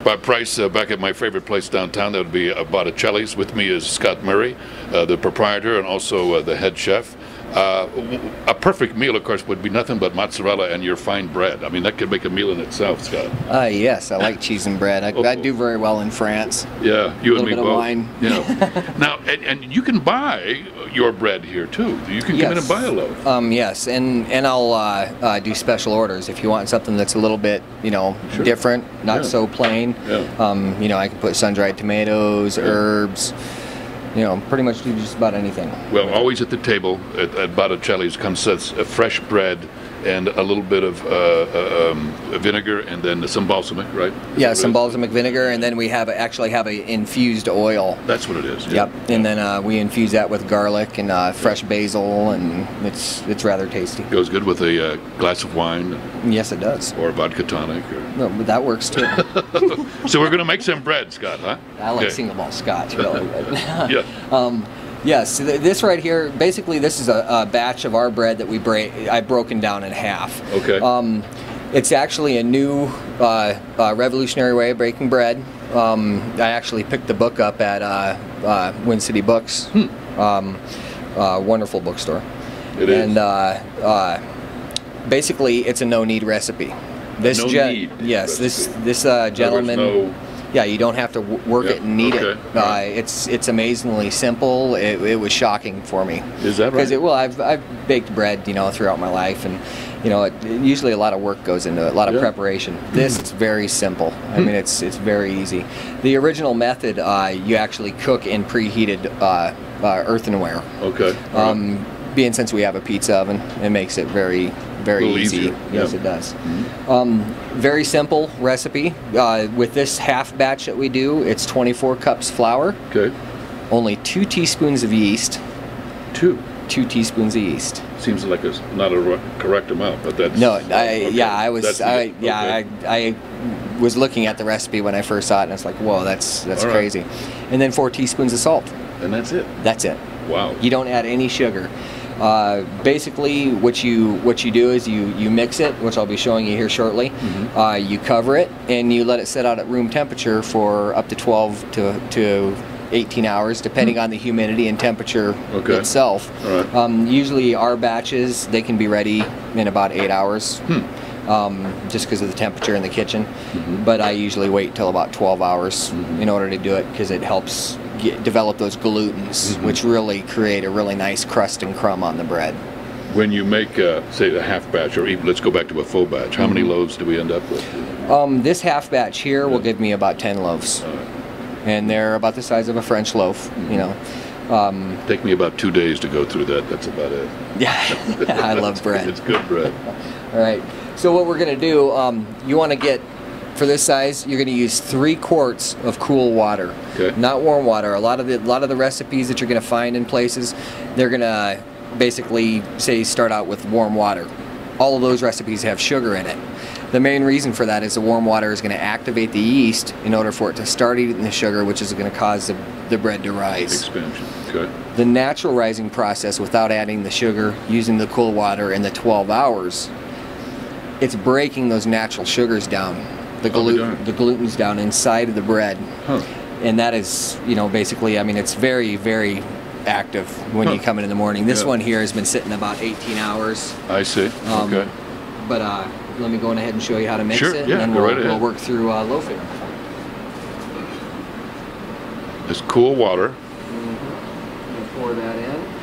By price, back at my favorite place downtown, that would be Botticelli's. With me is Scott Murray, the proprietor and also the head chef. A perfect meal, of course, would be nothing but mozzarella and your fine bread. I mean, that could make a meal in itself, Scott. Yes, I like cheese and bread. I do very well in France. Yeah, you and me both. A little bit of wine. Yeah. Now, and you can buy your bread here too. You can come in and buy a loaf. Yes, and I'll do special orders if you want something that's a little bit, Sure. different, not so plain. Yeah. I can put sun-dried tomatoes, herbs. Pretty much do just about anything. Well, always at the table at Botticelli's comes a fresh bread and a little bit of vinegar and then some balsamic, right? Yeah, some balsamic vinegar, and then we actually have a infused oil. That's what it is. Yeah. Yep, and then we infuse that with garlic and fresh basil, and it's rather tasty. Goes good with a glass of wine. Yes, it does. Or a vodka tonic. No, but that works too. So we're going to make some bread, Scott, huh? I like single malt scotch, really. Yeah. Yes, this right here, basically this is a batch of our bread that I've broken down in half. Okay. It's actually a new revolutionary way of breaking bread. I actually picked the book up at Wind City Books. Wonderful bookstore. It is. And basically it's a no-knead recipe. This Yes, this gentleman... Yeah, you don't have to work it and knead it. It's amazingly simple. It was shocking for me. Is that right? Because I've baked bread, throughout my life, and usually a lot of work goes into it, a lot of preparation. This is very simple. I mean, it's very easy. The original method, you actually cook in preheated earthenware. Okay. Being since we have a pizza oven, it makes it very easy. Easier. Yes, it does. Very simple recipe. With this half batch that we do, it's 24 cups flour. Okay. Only 2 teaspoons of yeast. 2 teaspoons of yeast. Seems like it's not a correct amount, but that's... No, I was looking at the recipe when I first saw it, and it's like, whoa, that's crazy. Right. And then 4 teaspoons of salt. And that's it. That's it. Wow. You don't add any sugar. Basically, what you do is you mix it, which I'll be showing you here shortly. You cover it and you let it sit out at room temperature for up to 12 to 18 hours, depending on the humidity and temperature itself. Right. Usually, our batches they can be ready in about 8 hours, just because of the temperature in the kitchen. But I usually wait till about 12 hours in order to do it, because it helps develop those glutens, which really create a really nice crust and crumb on the bread. When you make, say, a half batch, or even let's go back to a full batch, how many loaves do we end up with? This half batch here will give me about 10 loaves, and they're about the size of a French loaf. Take me about 2 days to go through that. That's about it. Yeah, I love bread. It's good bread. All right. So what we're going to do, you want to get, for this size, you're going to use 3 quarts of cool water, not warm water. A lot of the recipes that you're going to find in places, they're going to basically say start out with warm water. All of those recipes have sugar in it. The main reason for that is the warm water is going to activate the yeast in order for it to start eating the sugar, which is going to cause the bread to rise. Expansion. Okay. The natural rising process, without adding the sugar, using the cool water in the 12 hours, it's breaking those natural sugars down. The gluten's down inside of the bread, and that is, basically, I mean, it's very, very active when you come in the morning. This one here has been sitting about 18 hours. I see. Okay. But let me go on ahead and show you how to mix it, yeah, and then we'll work through loafing. It's cool water. We'll pour that in.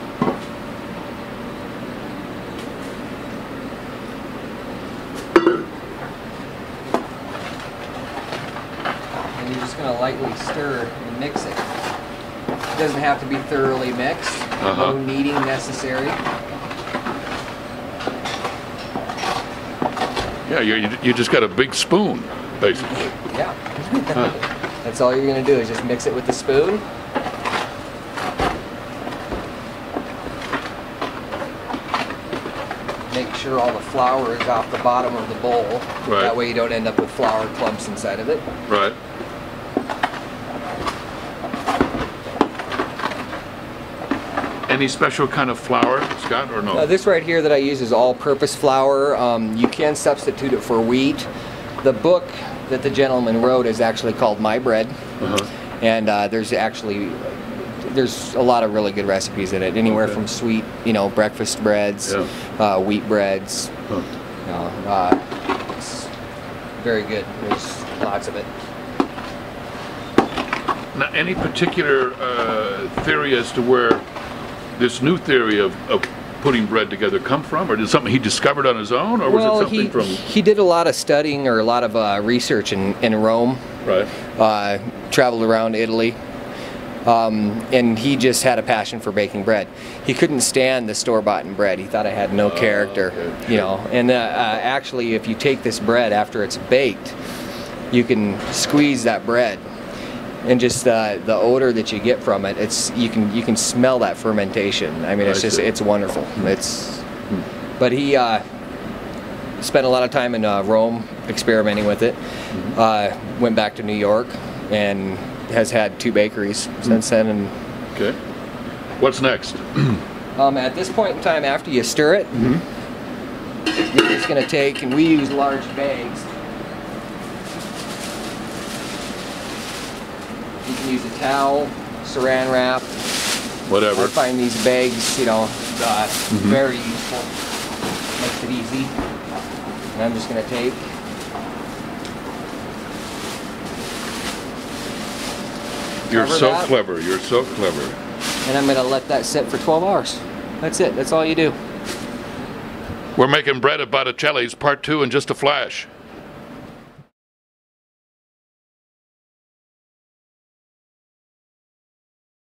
You're just going to lightly stir and mix it. It doesn't have to be thoroughly mixed. No kneading necessary. Yeah, you just got a big spoon, basically. Yeah. That's all you're going to do is just mix it with the spoon. Make sure all the flour is off the bottom of the bowl. Right. That way you don't end up with flour clumps inside of it. Right. Any special kind of flour, Scott, or no? This right here that I use is all-purpose flour. You can substitute it for wheat. The book that the gentleman wrote is actually called My Bread. Uh-huh. And there's a lot of really good recipes in it. Anywhere from sweet, breakfast breads, wheat breads. It's very good. There's lots of it. Now, any particular theory as to where this new theory of putting bread together come from, or did something he discovered on his own, or was it something from? He did a lot of studying or a lot of research in Rome. Right. Traveled around Italy, and he just had a passion for baking bread. He couldn't stand the store-bought bread. He thought it had no character, And actually, if you take this bread after it's baked, you can squeeze that bread, and just the odor that you get from it, you can smell that fermentation. I mean, it's wonderful. But he spent a lot of time in Rome experimenting with it. Went back to New York and has had 2 bakeries since then. And okay, what's next? At this point in time, after you stir it, you're just going to take, and we use large bags. You can use a towel, saran wrap, whatever. I find these bags, very useful. Makes it easy. And I'm just going to take. You're so clever. You're so clever. And I'm going to let that sit for 12 hours. That's it. That's all you do. We're making bread at Botticelli's, part 2 in just a flash.